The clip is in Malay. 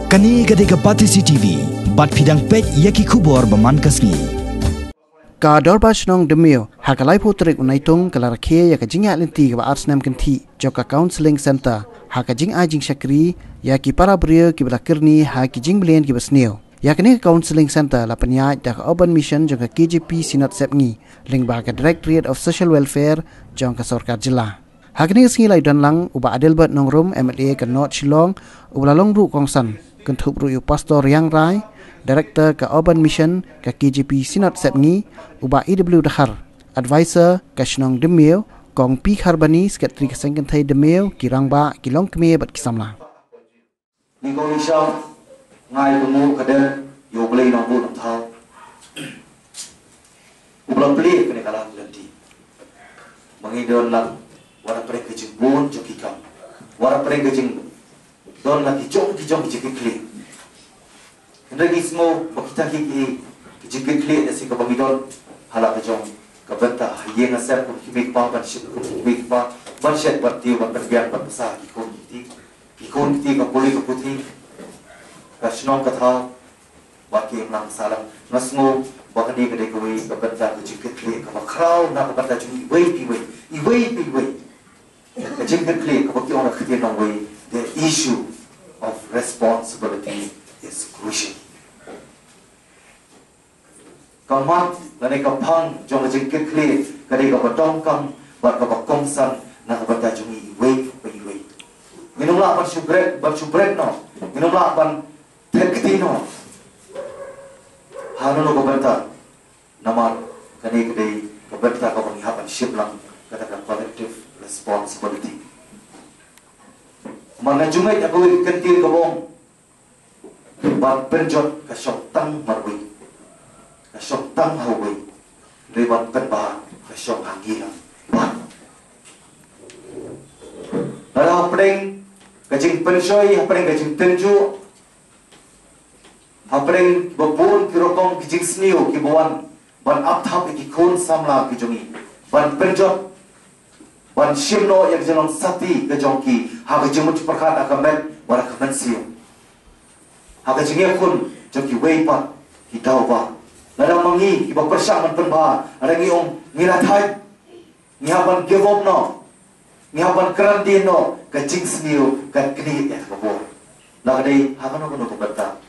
Kani gadega Pati CCTV, bat pidang pet yaki kubor baman kasni. Ka dorbas nong demio hakalai putrik unaitung kalarake ya kajing alinti ka arsenam kenti joka counseling center hakajing ajing syakri ya ki para bria ki belakirni hakijing belian ki basneo ya kini counseling center la penyaj dak urban mission joka KJP Sinat Sepngi ling ba ka Directorate of Social Welfare jongka Sarkar Jila hakini singi lai dan lang uba Adelbert Nongrum MLA ke North Shillong ubalalong ru kongsan kentup ru pastor yang rai Director ke Urban Mission ke KJP Sinat Sepngi uba EW Dahar Advisor ke Shnong Demio kong Pi Kharbani Sekretari Kesengken Thai Demio kirang ba kilong keme bat kisamla ni ko isang ngai tumu kader yo play nong bu nong thau ubla play kene kala lanti mangidon lang wara pre ke jimbon jokikam wara pre ke jing don la ki jong jikikli Hendaki semua kita kiki jikit klik nasi kebangidon halak kejong kebenta ye ngasar pun kimik pa banshet parti ban biar pasah kikon kiti kapuli kaputi kasnong katha waki nang salam ngasmo bakadi gede koi kebenta jikit klik kabakrau na kebenta jung iwei jikit klik kabaki orang khiti nang wei the issue of responsibility is crucial. Kamat nani kapang jong jengkit kli kadi ka batong kam bat ka kongsan na bata jungi wei. Minumla pan subret no. Minumla pan tekti no. Hanu no bata namar kadi ka bata ka panghapan shiplang kata ka collective responsibility. Mana jumai aku kentil ka bong ban penjot ka syok tang marwi ka syok tang hawi lebat kan ba ka syok hangilang ban dalam pring ka jing pensoi pring ka jing tenju pring babun ki rokong ki jing snio ki bawan ban apthap ki khon samla ki jongi ban penjot ban shimno yak jelong sati ka jongki ha ka jimut perkhat akamet wala ka mansio Haka jingia kun joki weipa hitawa. Nada mangi iba persaman penba ada ngiong ngilathai ngihaban give up no ngihaban kerandino ka jing snio ka kni ya kabo. Nagdai haka no kuno kubata